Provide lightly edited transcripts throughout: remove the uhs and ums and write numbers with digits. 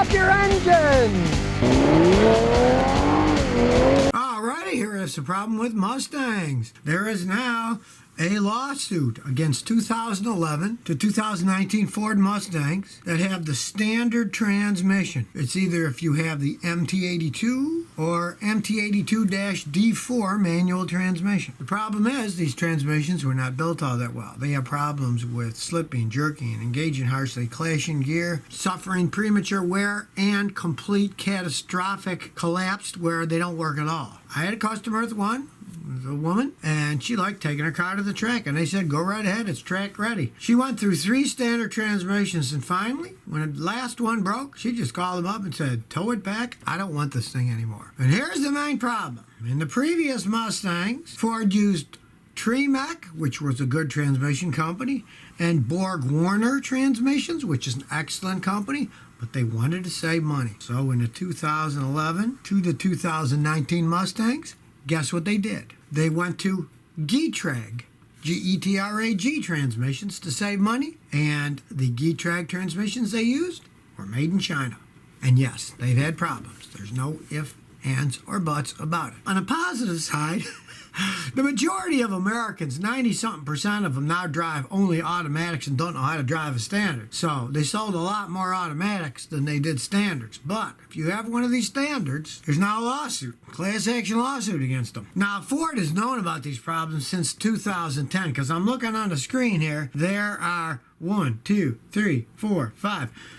up your engine! Alrighty, here is the problem with Mustangs. There is now a lawsuit against 2011 to 2019 Ford Mustangs that have the standard transmission. It's either if you have the MT82 or MT82-D4 manual transmission. The problem is these transmissions were not built all that well. They have problems with slipping, jerking, engaging harshly, clashing gear, suffering premature wear, and complete catastrophic collapse where they don't work at all. I had a customer with one. A woman, and she liked taking her car to the track, and they said, go right ahead, it's track ready. She went through 3 standard transmissions, and finally, when the last one broke, she just called them up and said, tow it back, I don't want this thing anymore. And here's the main problem. In the previous Mustangs, Ford used Tremec, which was a good transmission company, and Borg-Warner transmissions, which is an excellent company, but they wanted to save money. So in the 2011 to the 2019 Mustangs, guess what they did? They went to Getrag, G-E-T-R-A-G transmissions to save money, and the Getrag transmissions they used were made in China. And yes, they've had problems. There's no ifs, ands, or buts about it. On the positive side, the majority of Americans, 90-something% of them, now drive only automatics and don't know how to drive a standard. So they sold a lot more automatics than they did standards. But if you have one of these standards, there's now a lawsuit, class action lawsuit against them. Now, Ford has known about these problems since 2010, because I'm looking on the screen here. There are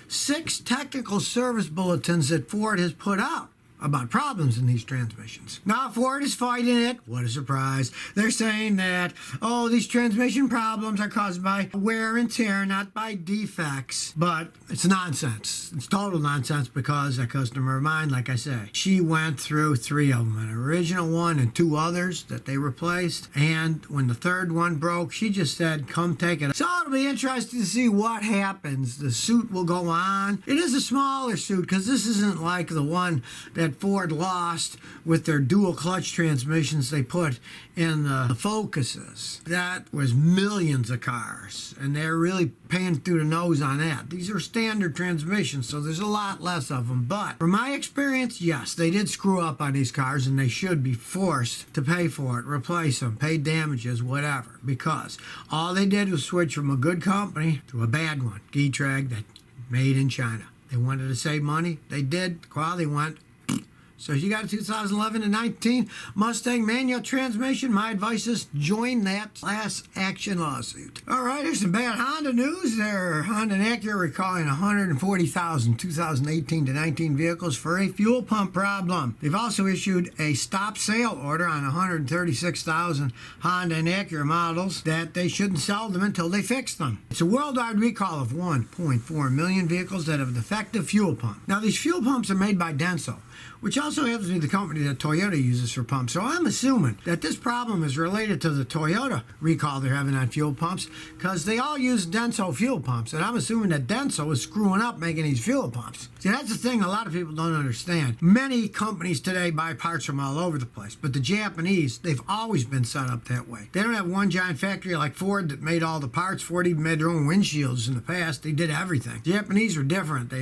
6 technical service bulletins that Ford has put out about problems in these transmissions. Now Ford is fighting it. What a surprise. They're saying that, oh, these transmission problems are caused by wear and tear, not by defects. But it's nonsense. It's total nonsense, because a customer of mine, like I say, she went through 3 of them, an original one and 2 others that they replaced. And when the 3rd one broke, she just said, come take it. So it'll be interesting to see what happens. The suit will go on. It is a smaller suit, because this isn't like the one that Ford lost with their dual clutch transmissions they put in the Focuses. That was millions of cars, and they're really paying through the nose on that. These are standard transmissions, so there's a lot less of them. But from my experience, yes, they did screw up on these cars, and they should be forced to pay for it, replace them, pay damages, whatever, because all they did was switch from a good company to a bad one, Getrag, that made in China. They wanted to save money. They did. Quality went. So if you got a 2011 to 19 Mustang manual transmission, my advice is join that class action lawsuit. All right, here's some bad Honda news. Honda and Acura recalling 140,000 2018 to 19 vehicles for a fuel pump problem. They've also issued a stop sale order on 136,000 Honda and Acura models that they shouldn't sell them until they fix them. It's a worldwide recall of 1.4 million vehicles that have a defective fuel pump. Now, these fuel pumps are made by Denso, which also happens to be the company that Toyota uses for pumps. So I'm assuming that this problem is related to the Toyota recall they're having on fuel pumps, because they all use Denso fuel pumps, and I'm assuming that Denso is screwing up making these fuel pumps. See, that's the thing a lot of people don't understand. Many companies today buy parts from all over the place, but the Japanese, they've always been set up that way. They don't have one giant factory like Ford that made all the parts. Ford even made their own windshields in the past. They did everything. Japanese are different.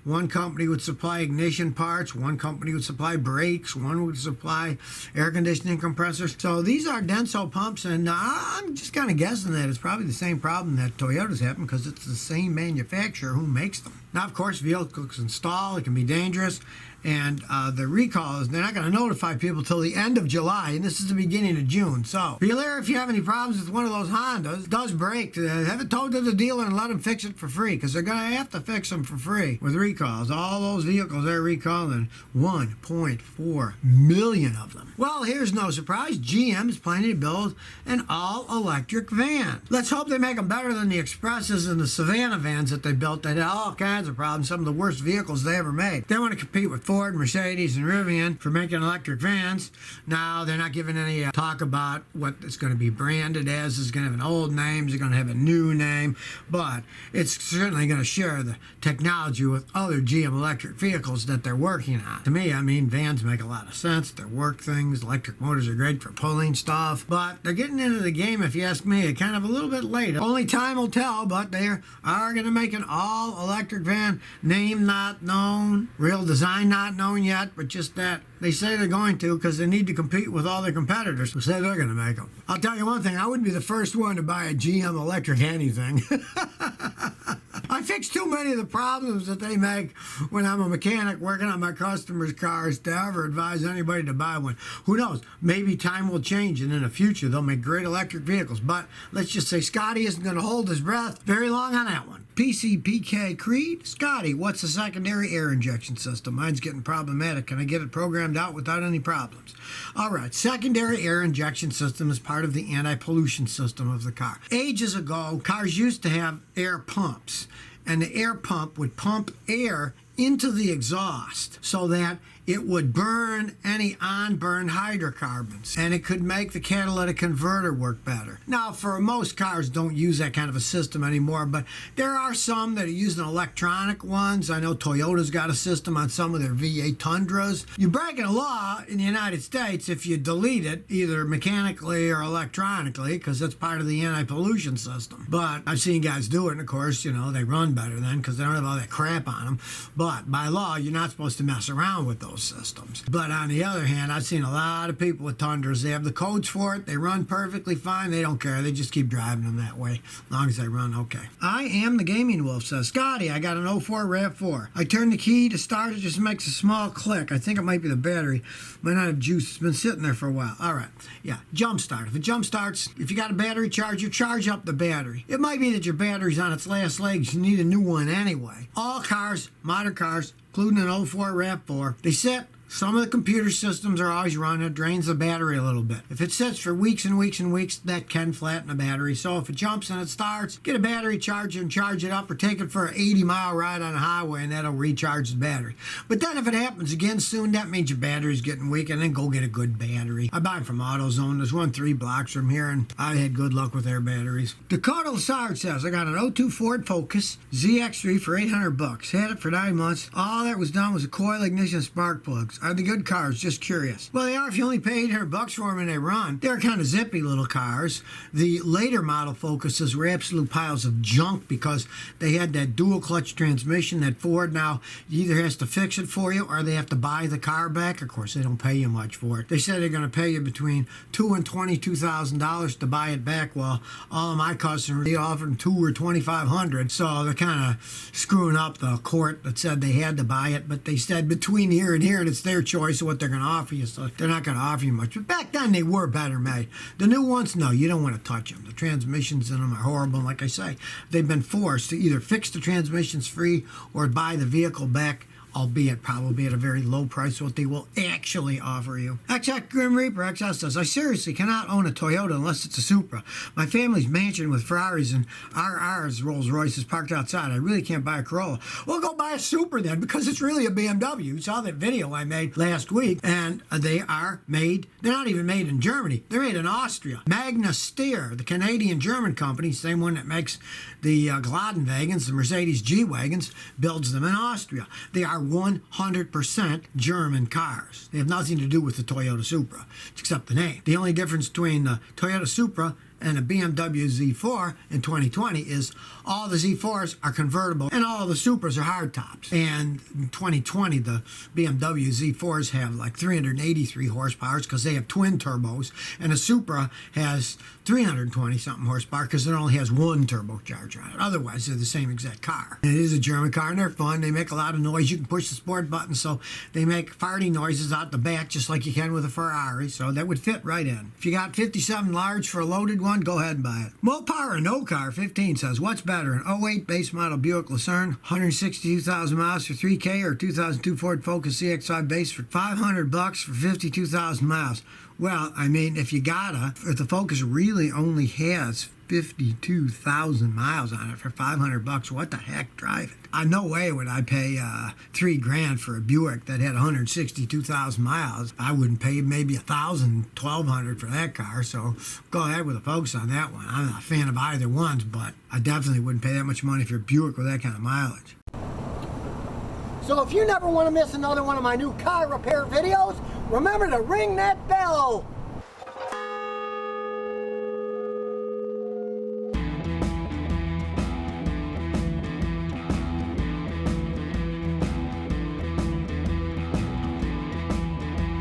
One company would supply ignition parts, one company would supply brakes, one would supply air conditioning compressors. So these are Denso pumps, and I'm just kind of guessing that it's probably the same problem that Toyota's having, because it's the same manufacturer who makes them. Now, of course, vehicles install, it can be dangerous, and the recalls, they're not going to notify people till the end of July, and this is the beginning of June. So be aware if you have any problems with one of those Hondas, does break, have it towed to the dealer and let them fix it for free, because they're going to have to fix them for free with recalls. All those vehicles they're recalling, 1.4 million of them. Well, here's no surprise. GM is planning to build an all-electric van. Let's hope they make them better than the Expresses and the Savannah vans that they built that had all kinds of problems, some of the worst vehicles they ever made. They want to compete with Ford Ford, Mercedes, and Rivian for making electric vans. Now, they're not giving any talk about what it's going to be branded as. It's going to have an old name, it's going to have a new name, but it's certainly going to share the technology with other GM electric vehicles that they're working on. To me, I mean, vans make a lot of sense. They're work things. Electric motors are great for pulling stuff, but they're getting into the game, if you ask me, kind of a little bit late. Only time will tell, but they are going to make an all-electric van. Name not known, real design not known yet, but just that they say they're going to because they need to compete with all their competitors who say they're going to make them. I'll tell you one thing, I wouldn't be the first one to buy a GM electric anything. I fix too many of the problems that they make when I'm a mechanic working on my customers' cars to ever advise anybody to buy one. Who knows? Maybe time will change and in the future they'll make great electric vehicles. But let's just say Scotty isn't going to hold his breath very long on that one. PCPK Creed, Scotty, what's the secondary air injection system? Mine's getting problematic. Can I get it programmed out without any problems? All right, secondary air injection system is part of the anti-pollution system of the car. Ages ago, cars used to have air pumps, and the air pump would pump air into the exhaust so that it would burn any on-burn hydrocarbons, and it could make the catalytic converter work better. Now, for most cars don't use that kind of a system anymore, but there are some that are using electronic ones. I know Toyota's got a system on some of their V8 Tundras. You're breaking a law in the United States if you delete it, either mechanically or electronically, because that's part of the anti-pollution system. But I've seen guys do it, and of course, you know, they run better then because they don't have all that crap on them. But by law, you're not supposed to mess around with those systems. But on the other hand, I've seen a lot of people with Tundras. They have the codes for it. They run perfectly fine. They don't care. They just keep driving them that way as long as they run okay. I am the Gaming Wolf, says Scotty. I got an 04 RAV4. I turn the key to start. It just makes a small click. I think it might be the battery. Might not have juice. It's been sitting there for a while. All right. Yeah. Jump start. If it jump starts, if you got a battery charger, charge up the battery. It might be that your battery's on its last legs. You need a new one anyway. All cars, modern cars, including an 04 RAV4, they sit. Some of the computer systems are always running. It drains the battery a little bit. If it sits for weeks and weeks and weeks, that can flatten the battery. So if it jumps and it starts, get a battery charger and charge it up, or take it for an 80-mile ride on the highway, and that'll recharge the battery. But then if it happens again soon, that means your battery's getting weak, and then go get a good battery. I buy them from AutoZone. There's one 3 blocks from here, and I had good luck with their batteries. Dakota Lassard says, I got an 02 Ford Focus ZX3 for $800. Had it for 9 months. All that was done was a coil, ignition, spark plugs. Are they good cars? Just curious. Well, they are if you only pay $800 for them and they run. They're kind of zippy little cars. The later model Focuses were absolute piles of junk because they had that dual clutch transmission that Ford now either has to fix it for you or they have to buy the car back. Of course, they don't pay you much for it. They said they're going to pay you between $2,000 and $22,000 to buy it back. Well, all of my customers, they offered them $2,000 or $2,500. So they're kind of screwing up the court that said they had to buy it, but they said between here and here, and it's their choice of what they're going to offer you, so they're not going to offer you much. But back then, they were better made. The new ones, no, you don't want to touch them. The transmissions in them are horrible. And like I say, they've been forced to either fix the transmissions free or buy the vehicle back, albeit probably at a very low price, what they will actually offer you. XX Grim Reaper XS says, I seriously cannot own a Toyota unless it's a Supra. My family's mansion with Ferraris and RR's Rolls Royce is parked outside. I really can't buy a Corolla. Well, go buy a Supra then, because it's really a BMW. You saw that video I made last week, and they are made, they're not even made in Germany. They're made in Austria. Magna Steyr, the Canadian-German company, same one that makes the Gladden-wagons, the Mercedes G-wagons, builds them in Austria. They are 100% German cars. They have nothing to do with the Toyota Supra, except the name. The only difference between the Toyota Supra and a BMW Z4 in 2020 is all the Z4s are convertible and all the Supras are hardtops. And in 2020, the BMW Z4s have like 383 horsepower because they have twin turbos, and a Supra has 320-something horsepower because it only has one turbocharger on it. Otherwise, they're the same exact car. And it is a German car, and they're fun. They make a lot of noise. You can push the sport button, so they make farty noises out the back just like you can with a Ferrari, so that would fit right in. If you got 57 large for a loaded one, go ahead and buy it. Mopar No Car 15 says, what's better, an '08 base model Buick Lucerne, 162,000 miles for $3,000, or 2002 Ford Focus CX-5 base for $500 for 52,000 miles? Well, I mean, if the Focus really only has 52,000 miles on it for $500, what the heck, drive it. No way would I pay $3,000 for a Buick that had 162,000 miles. I wouldn't pay maybe $1,000, $1,200 for that car. So go ahead with a Focus on that one. I'm not a fan of either ones, but I definitely wouldn't pay that much money for a Buick with that kind of mileage. So if you never want to miss another one of my new car repair videos, remember to ring that bell.